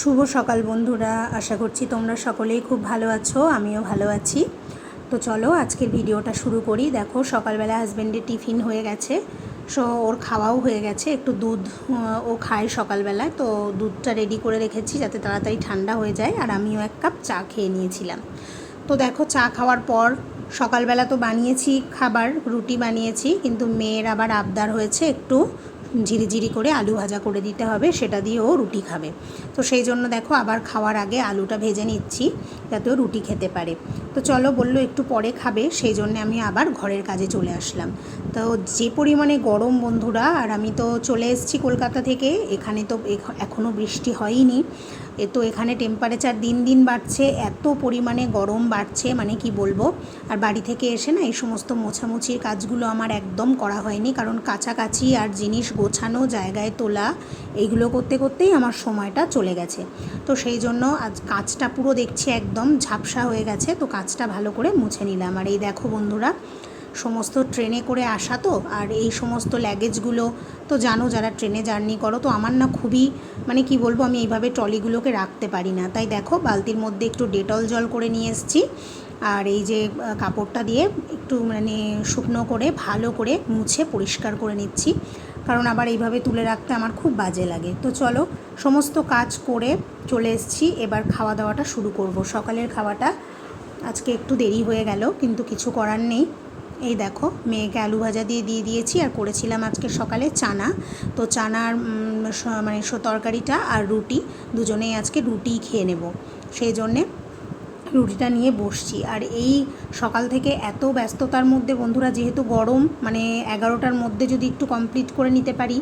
শুভ সকাল বন্ধুরা, আশা করছি তোমরা সকলেই খুব ভালো আছো। আমিও ভালো আছি। তো চলো আজকের ভিডিওটা শুরু করি। দেখো সকালবেলা হাজব্যান্ডের টিফিন হয়ে গেছে, ওর খাওয়াও হয়ে গেছে। একটু দুধ ও খায় সকালবেলায়, তো দুধটা রেডি করে রেখেছি যাতে তাড়াতাড়ি ঠান্ডা হয়ে যায়। আর আমিও এক কাপ চা খেয়ে নিয়েছিলাম। তো দেখো চা খাওয়ার পর সকালবেলা তো বানিয়েছি খাবার, রুটি বানিয়েছি, কিন্তু মেয়ের আবার আবদার হয়েছে একটু ঝিরিঝিরি করে আলু ভাজা করে দিতে হবে, সেটা দিয়ে ও রুটি খাবে। তো সেই জন্য দেখো আবার খাওয়ার আগে আলুটা ভেজে নিচ্ছি যাতে ও রুটি খেতে পারে। তো চলো বললো একটু পরে খাবে, সেই জন্য আমি আবার ঘরের কাজে চলে আসলাম। তো যে পরিমাণে গরম বন্ধুরা, আর আমি তো চলে এসেছি কলকাতা থেকে। এখানে তো এখনও বৃষ্টি হয়নি। তো এখানে টেম্পারেচার দিন দিন বাড়ছে, এত পরিমাণে গরম বাড়ছে মানে কি বলবো। আর বাড়ি থেকে এসে না এই সমস্ত মোছামুছির কাজগুলো আমার একদম করা হয়নি, কারণ কাছাকাছি আর জিনিস গোছানো, জায়গায় তোলা, এইগুলো করতে করতেই আমার সময়টা চলে গেছে। তো সেই জন্য আজ কাজটা পুরো দেখছি একদম ঝাপসা হয়ে গেছে। তো কাজটা ভালো করে মুছে নিলাম। আর এই দেখো বন্ধুরা, সমস্ত ট্রেনে করে আসা তো, আর এই সমস্ত লাগেজগুলো তো জানো যারা ট্রেনে জার্নি করো, তো আমার না খুবই মানে কি বলবো, আমি এইভাবে ট্রলিগুলোকে রাখতে পারি না। তাই দেখো বালতির মধ্যে একটু ডেটল জল করে নিয়ে এসেছি, আর এই যে কাপড়টা দিয়ে একটু মানে শুকনো করে ভালো করে মুছে পরিষ্কার করে নিচ্ছি, কারণ আবার এইভাবে তুলে রাখতে আমার খুব বাজে লাগে। তো চলো সমস্ত কাজ করে চলে এসেছি, এবার খাওয়া দাওয়াটা শুরু করব। সকালের খাওয়াটা আজকে একটু দেরি হয়ে গেল, কিন্তু কিছু করার নেই। এই দেখো মেয়েকে আলু ভাজা দিয়ে দিয়েছি, আর করেছিলাম আজকে সকালে চানা। তো চানার মানে তরকারিটা আর রুটি, দুজনেই আজকে রুটিই খেয়ে নেব, সেই জন্যে রুটিটা নিয়ে বসছি। আর এই সকাল থেকে এত ব্যস্ততার মধ্যে বন্ধুরা, যেহেতু গরম, মানে 11টার মধ্যে যদি একটু কমপ্লিট করে নিতে পারি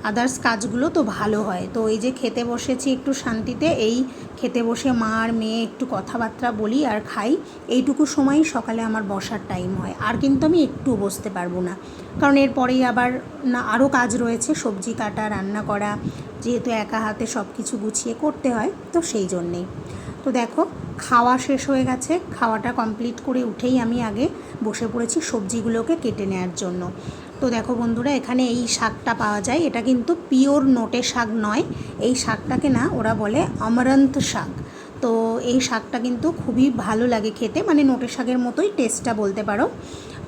আদার্স কাজগুলো, তো ভালো হয়। তো এই যে খেতে বসেছি একটু শান্তিতে, এই খেতে বসে মা আর মেয়ে একটু কথাবার্তা বলি আর খাই, এইটুকু সময়ই সকালে আমার বসার টাইম হয়। আর কিন্তু আমি একটু বসতে পারবো না, কারণ এরপরেই আবার না আরও কাজ রয়েছে, সবজি কাটা, রান্না করা, যেহেতু একা হাতে সব কিছু গুছিয়ে করতে হয়, তো সেই জন্যেই। তো দেখো খাওয়া শেষ হয়ে গেছে, খাওয়াটা কমপ্লিট করে উঠেই আমি আগে বসে পড়েছি সবজিগুলোকে কেটে নেওয়ার জন্য। তো দেখো বন্ধুরা, এখানে এই শাকটা পাওয়া যায়, এটা কিন্তু পিওর নোটে শাক নয়, এই শাকটাকে না ওরা বলে অমরন্ত শাক। তো এই শাকটা কিন্তু খুবই ভালো লাগে খেতে, মানে নোটে শাকের মতোই টেস্টটা বলতে পারো।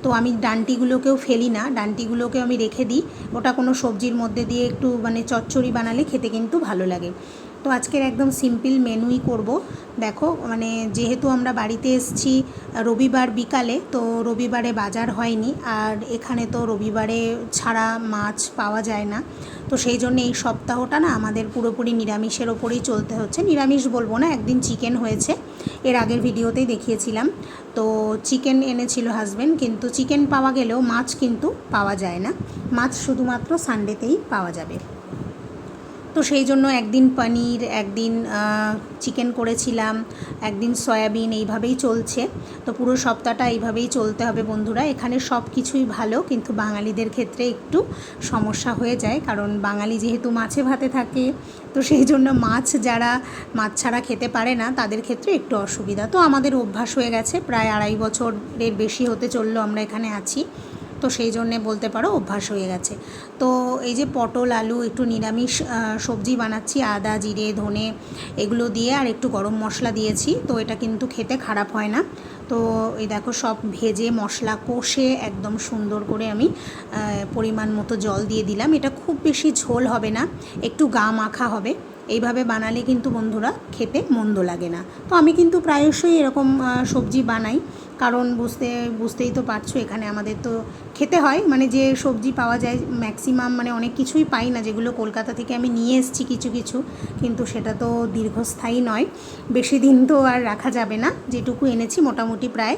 তো আমি ডান্টিগুলোকেও ফেলি না, ডান্টিগুলোকেও আমি রেখে দিই, ওটা কোনো সবজির মধ্যে দিয়ে একটু মানে চচ্চড়ি বানালে খেতে কিন্তু ভালো লাগে। তো আজকের একদম সিম্পল মেনুই করব। দেখো মানে যেহেতু আমরা বাড়িতে এসেছি রবিবার বিকালে, তো রবিবারে বাজার হয়নি, আর এখানে তো রবিবারে ছাড়া মাছ পাওয়া যায় না। তো সেই জন্য এই সপ্তাহটা না আমাদের পুরোপুরি নিরামিষের ওপরেই চলতে হচ্ছে। নিরামিষ বলবো না, একদিন চিকেন হয়েছে, এর আগের ভিডিওতেই দেখিয়েছিলাম। তো চিকেন এনেছিল হাজব্যান্ড, কিন্তু চিকেন পাওয়া গেলেও মাছ কিন্তু পাওয়া যায় না, মাছ শুধুমাত্র সানডেতেই পাওয়া যাবে। তো সেই জন্য একদিন পনির, একদিন চিকেন করেছিলাম, একদিন সয়াবিন, এইভাবেই চলছে। তো পুরো সপ্তাহটা এইভাবেই চলতে হবে বন্ধুরা। এখানে সব কিছুই ভালো, কিন্তু বাঙালিদের ক্ষেত্রে একটু সমস্যা হয়ে যায়, কারণ বাঙালি যেহেতু মাছে ভাতে থাকে, তো সেই জন্য মাছ যারা মাছ ছাড়া খেতে পারে না তাদের ক্ষেত্রে একটু অসুবিধা। তো আমাদের অভ্যাস হয়ে গেছে, প্রায় 2.5 বছরের বেশি হতে চললো আমরা এখানে আছি, তো সেই জন্যে বলতে পারো অভ্যাস হয়ে গেছে। তো এই যে পটল আলু একটু নিরামিষ সবজি বানাচ্ছি, আদা জিরে ধনে এগুলো দিয়ে, আর একটু গরম মশলা দিয়েছি, তো এটা কিন্তু খেতে খারাপ হয় না। তো এই দেখো সব ভেজে মশলা কষে একদম সুন্দর করে আমি পরিমাণ মতো জল দিয়ে দিলাম। এটা খুব বেশি ঝোল হবে না, একটু গা মাখা হবে। এইভাবে বানালে কিন্তু বন্ধুরা খেতে মন্দ লাগে না। তো আমি কিন্তু প্রায়শই এরকম সবজি বানাই, কারণ বুঝতেই তো পারছো এখানে আমাদের তো খেতে হয়, মানে যে সবজি পাওয়া যায় ম্যাক্সিমাম, মানে অনেক কিছুই পাই না, যেগুলো কলকাতা থেকে আমি নিয়ে এসেছি কিছু কিছু, কিন্তু সেটা তো দীর্ঘস্থায়ী নয়, বেশি দিন তো আর রাখা যাবে না। যেটুকু এনেছি মোটামুটি প্রায়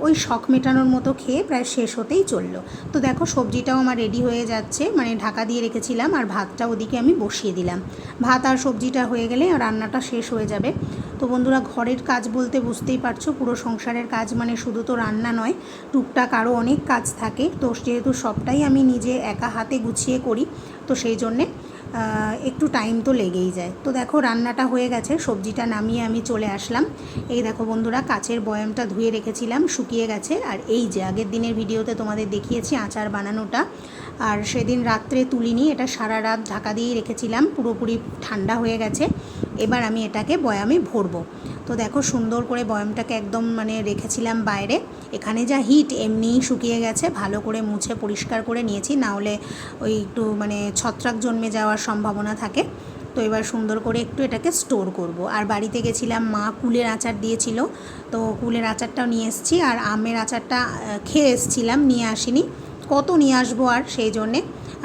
ওই শখ মেটানোর মতো খেয়ে প্রায় শেষ হতেই চললো। তো দেখো সবজিটাও আমার রেডি হয়ে যাচ্ছে, মানে ঢাকা দিয়ে রেখেছিলাম, আর ভাতটা ওদিকে আমি বসিয়ে দিলাম। ভাত আর সবজিটা হয়ে গেলে রান্নাটা শেষ হয়ে যাবে। তো বন্ধুরা ঘরের কাজ বলতে বুঝতেই পারছো, পুরো সংসারের কাজ মানে শুধু তো রান্না নয়, টুকটাক আরও অনেক কাজ থাকে। তো যেহেতু সবটাই আমি নিজে একা হাতে গুছিয়ে করি, তো সেই জন্যে একটু টাইম তো লেগেই যায়। তো দেখো রান্নাটা হয়ে গেছে, সবজিটা নামিয়ে আমি চলে আসলাম। এই দেখো বন্ধুরা কাচের বয়ামটা ধুয়ে রেখেছিলাম, শুকিয়ে গেছে। আর এই যে আগের দিনের ভিডিওতে তোমাদের দেখিয়েছি আচার বানানোটা, আর সেদিন রাত্রে তুলিনি, এটা সারা রাত ঢাকা দিয়েই রেখেছিলাম, পুরোপুরি ঠান্ডা হয়ে গেছে। এবার আমি এটাকে বয়ামে ভরবো। তো দেখো সুন্দর করে বয়ামটাকে একদম মানে রেখেছিলাম বাইরে, এখানে যা হিট এমনিই শুকিয়ে গেছে, ভালো করে মুছে পরিষ্কার করে নিয়েছি, না হলে ওই একটু মানে ছত্রাক জন্মে যাওয়ার সম্ভাবনা থাকে। তো এবার সুন্দর করে একটু এটাকে স্টোর করব। আর বাড়িতে গেছিলাম, মা কুলের আচার দিয়েছিল, তো কুলের আচারটাও নিয়ে এসেছি, আর আমের আচারটা খেয়ে এসেছিলাম, নিয়ে আসিনি, কত নিয়ে আসবো আর, সেই জন্যে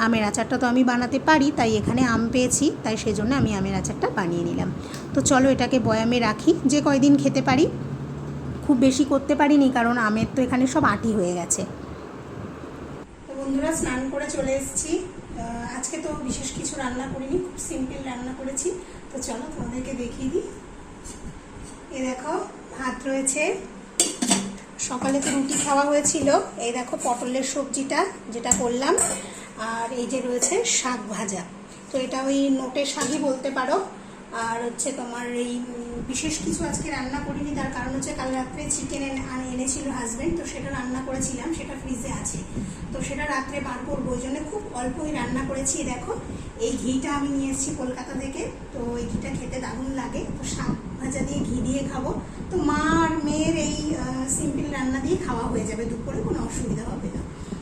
আমের আচারটা তো আমি বানাতে পারি, তাই এখানে আম পেয়েছি, তাই সেই জন্য আমি আমের আচারটা বানিয়ে নিলাম। তো চলো এটাকে বয়ামে রাখি, যে কয়দিন খেতে পারি, খুব বেশি করতে পারিনি কারণ আমের তো এখানে সব আটি হয়ে গেছে। তো বন্ধুরা স্নান করে চলে এসেছি, আজকে তো বিশেষ কিছু রান্না করিনি, খুব সিম্পল রান্না করেছি। তো চলো তোমাদেরকে দেখিয়ে দিই। এই দেখো ভাত রয়েছে, সকালে তো রুটি খাওয়া হয়েছিল, এই দেখো পটলের সবজিটা যেটা করলাম, আর এই যে রয়েছে শাক ভাজা, তো এটা ওই নোটের শাকই বলতে পারো। আর হচ্ছে তোমার এই বিশেষ কিছু আজকে রান্না করিনি, তার কারণ হচ্ছে কাল রাত্রে চিকেন এনেছিল হাজব্যান্ড, তো সেটা রান্না করেছিলাম, সেটা ফ্রিজে আছে, তো সেটা রাত্রে বার করবো, ওই জন্য খুব অল্পই রান্না করেছি। দেখো এই ঘিটা আমি নিয়ে এসেছি কলকাতা থেকে, তো এই ঘিটা খেতে দারুণ লাগে, তো শাক ভাজা দিয়ে ঘি দিয়ে খাবো। তো মা আর মেয়ের এই সিম্পল রান্না দিয়ে খাওয়া হয়ে যাবে দুপুরে, কোনো অসুবিধা হবে না।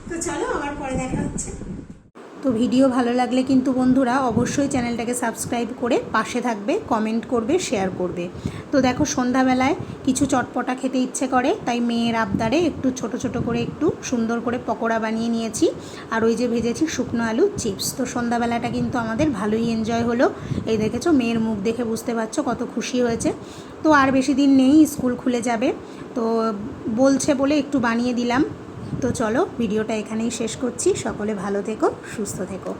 তো চলো আবার পরে দেখা হচ্ছে। তো ভিডিও ভালো লাগলে কিন্তু বন্ধুরা অবশ্যই চ্যানেলটাকে সাবস্ক্রাইব করে পাশে থাকবে, কমেন্ট করবে, শেয়ার করবে। তো দেখো সন্ধ্যাবেলায় কিছু চটপটা খেতে ইচ্ছে করে, তাই মেয়ের আবদারে একটু ছোট ছোট করে একটু সুন্দর করে পকোড়া বানিয়ে নিয়েছি, আর ওই যে ভেজেছি শুকনো আলু চিপস। তো সন্ধ্যাবেলাটা কিন্তু আমাদের ভালোই এনজয় হলো, এই দেখেছো মেয়ের মুখ দেখে বুঝতে পারছো কত খুশি হয়েছে। তো আর বেশি দিন নেই, স্কুল খুলে যাবে, তো বলছে বলে একটু বানিয়ে দিলাম। তো চলো ভিডিওটা এখানেই শেষ করছি, সকলে ভালো থেকো, সুস্থ থেকো।